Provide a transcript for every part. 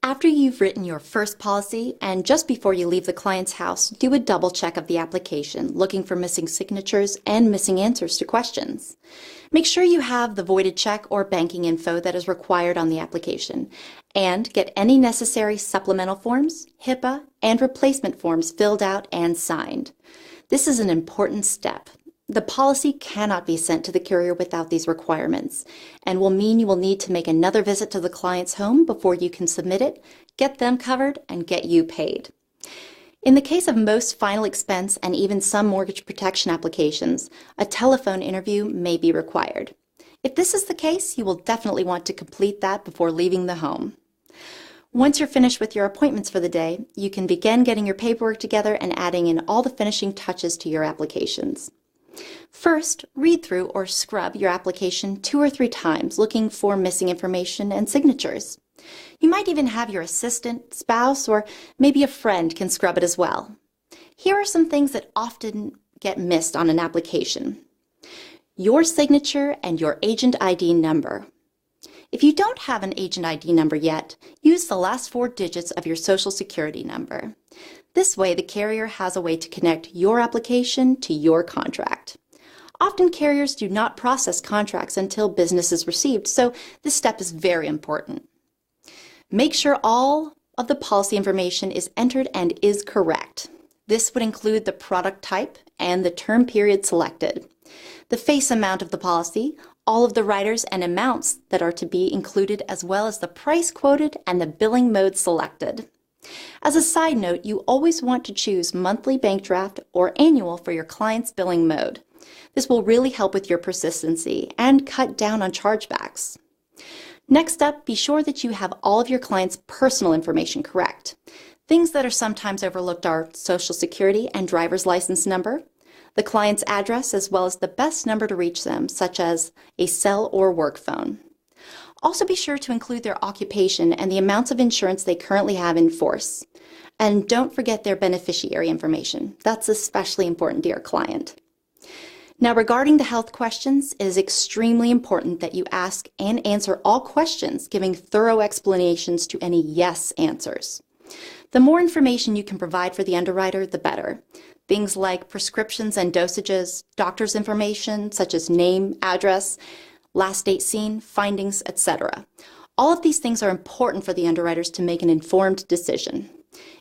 After you've written your first policy and just before you leave the client's house, do a double check of the application, looking for missing signatures and missing answers to questions. Make sure you have the voided check or banking info that is required on the application, and get any necessary supplemental forms, HIPAA, and replacement forms filled out and signed. This is an important step. The policy cannot be sent to the carrier without these requirements, and will mean you will need to make another visit to the client's home before you can submit it, get them covered, and get you paid. In the case of most final expense and even some mortgage protection applications, a telephone interview may be required. If this is the case, you will definitely want to complete that before leaving the home. Once you're finished with your appointments for the day, you can begin getting your paperwork together and adding in all the finishing touches to your applications. First, read through or scrub your application 2 or 3 times, looking for missing information and signatures. You might even have your assistant, spouse, or maybe a friend can scrub it as well. Here are some things that often get missed on an application. Your signature and your agent ID number. If you don't have an agent ID number yet, use the last 4 digits of your Social Security number. This way, the carrier has a way to connect your application to your contract. Often carriers do not process contracts until business is received, so this step is very important. Make sure all of the policy information is entered and is correct. This would include the product type and the term period selected, the face amount of the policy, all of the riders and amounts that are to be included, as well as the price quoted and the billing mode selected. As a side note, you always want to choose monthly bank draft or annual for your client's billing mode. This will really help with your persistency and cut down on chargebacks. Next up, be sure that you have all of your client's personal information correct. Things that are sometimes overlooked are Social Security and driver's license number, the client's address, as well as the best number to reach them, such as a cell or work phone. Also be sure to include their occupation and the amounts of insurance they currently have in force. And don't forget their beneficiary information. That's especially important to your client. Now, regarding the health questions, it is extremely important that you ask and answer all questions, giving thorough explanations to any yes answers. The more information you can provide for the underwriter, the better. Things like prescriptions and dosages, doctor's information such as name, address, last date seen, findings, etc. All of these things are important for the underwriters to make an informed decision.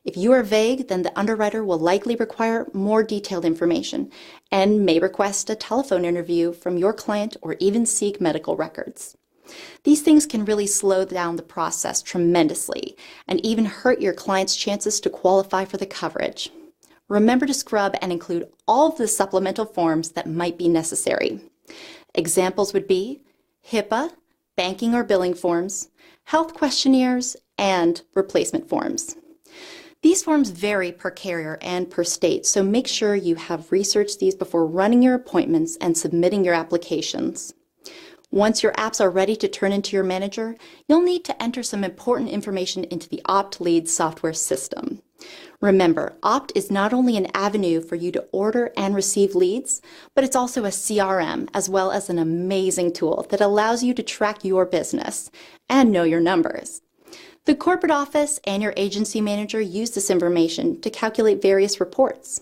If you are vague, then the underwriter will likely require more detailed information and may request a telephone interview from your client or even seek medical records. These things can really slow down the process tremendously and even hurt your client's chances to qualify for the coverage. Remember to scrub and include all of the supplemental forms that might be necessary. Examples would be HIPAA, banking or billing forms, health questionnaires, and replacement forms. These forms vary per carrier and per state, so make sure you have researched these before running your appointments and submitting your applications. Once your apps are ready to turn into your manager, you'll need to enter some important information into the OptLead software system. Remember, Opt is not only an avenue for you to order and receive leads, but it's also a CRM as well as an amazing tool that allows you to track your business and know your numbers. The corporate office and your agency manager use this information to calculate various reports.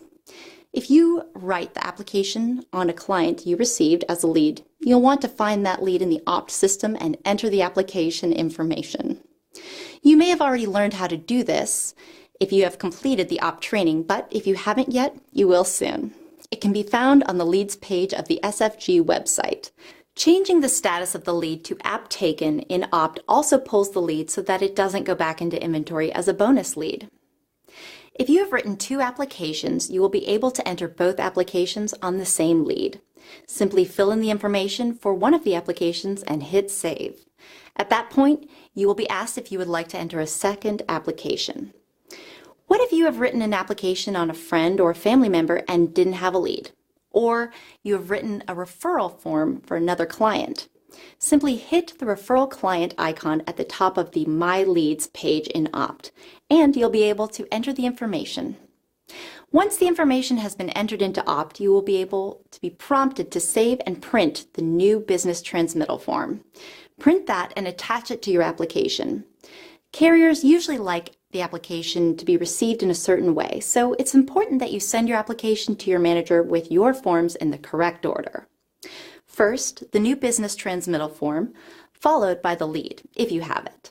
If you write the application on a client you received as a lead, you'll want to find that lead in the Opt system and enter the application information. You may have already learned how to do this if you have completed the Opt training, but if you haven't yet, you will soon. It can be found on the leads page of the SFG website. Changing the status of the lead to app taken in Opt also pulls the lead so that it doesn't go back into inventory as a bonus lead. If you have written 2 applications, you will be able to enter both applications on the same lead. Simply fill in the information for one of the applications and hit save. At that point, you will be asked if you would like to enter a second application. What if you have written an application on a friend or a family member and didn't have a lead? Or you have written a referral form for another client? Simply hit the referral client icon at the top of the My Leads page in Opt, and you'll be able to enter the information. Once the information has been entered into Opt, you will be able to be prompted to save and print the new business transmittal form. Print that and attach it to your application. Carriers usually like the application to be received in a certain way, so it's important that you send your application to your manager with your forms in the correct order. First, the new business transmittal form, followed by the lead, if you have it.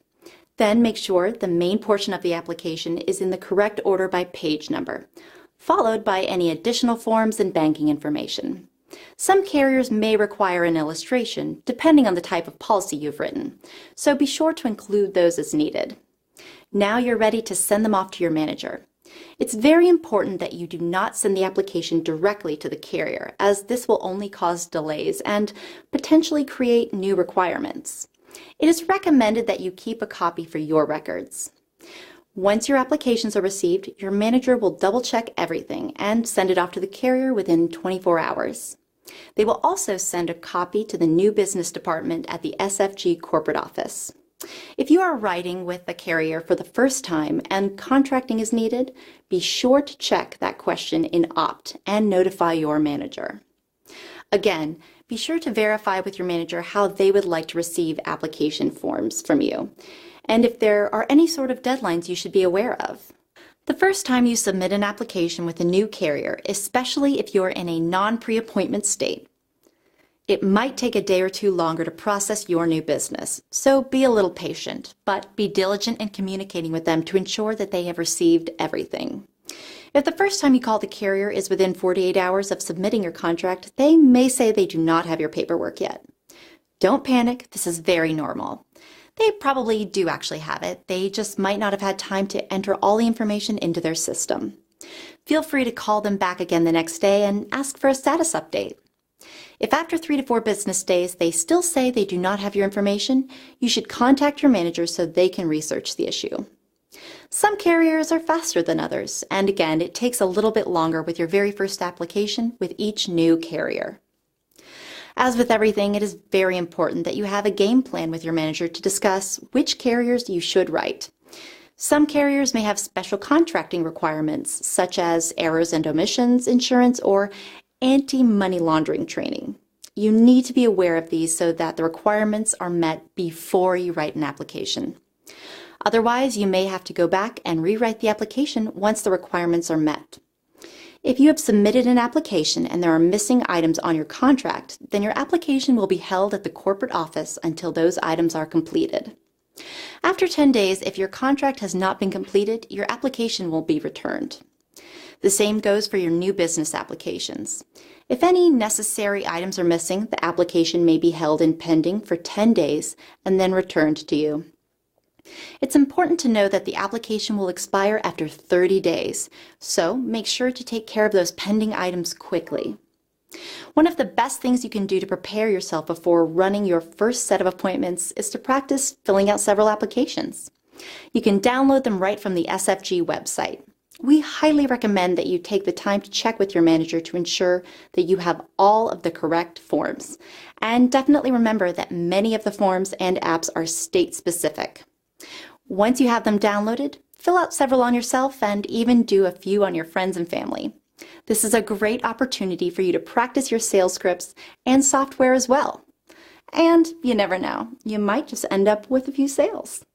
Then make sure the main portion of the application is in the correct order by page number, followed by any additional forms and banking information. Some carriers may require an illustration, depending on the type of policy you've written, so be sure to include those as needed. Now you're ready to send them off to your manager. It's very important that you do not send the application directly to the carrier, as this will only cause delays and potentially create new requirements. It is recommended that you keep a copy for your records. Once your applications are received, your manager will double-check everything and send it off to the carrier within 24 hours. They will also send a copy to the new business department at the SFG corporate office. If you are writing with the carrier for the first time and contracting is needed, be sure to check that question in OPT and notify your manager. Again, be sure to verify with your manager how they would like to receive application forms from you, and if there are any sort of deadlines you should be aware of. The first time you submit an application with a new carrier, especially if you're in a non-pre-appointment state, it might take a day or two longer to process your new business, so be a little patient, but be diligent in communicating with them to ensure that they have received everything. If the first time you call the carrier is within 48 hours of submitting your contract, they may say they do not have your paperwork yet. Don't panic, this is very normal. They probably do actually have it, they just might not have had time to enter all the information into their system. Feel free to call them back again the next day and ask for a status update. If after 3 to 4 business days they still say they do not have your information, you should contact your manager so they can research the issue. Some carriers are faster than others, and again, it takes a little bit longer with your very first application with each new carrier. As with everything, it is very important that you have a game plan with your manager to discuss which carriers you should write. Some carriers may have special contracting requirements, such as errors and omissions insurance or anti-money laundering training. You need to be aware of these so that the requirements are met before you write an application. Otherwise, you may have to go back and rewrite the application once the requirements are met. If you have submitted an application and there are missing items on your contract, then your application will be held at the corporate office until those items are completed. After 10 days, if your contract has not been completed, your application will be returned. The same goes for your new business applications. If any necessary items are missing, the application may be held in pending for 10 days and then returned to you. It's important to know that the application will expire after 30 days, so make sure to take care of those pending items quickly. One of the best things you can do to prepare yourself before running your first set of appointments is to practice filling out several applications. You can download them right from the SFG website. We highly recommend that you take the time to check with your manager to ensure that you have all of the correct forms. And definitely remember that many of the forms and apps are state-specific. Once you have them downloaded, fill out several on yourself and even do a few on your friends and family. This is a great opportunity for you to practice your sales scripts and software as well. And you never know, you might just end up with a few sales.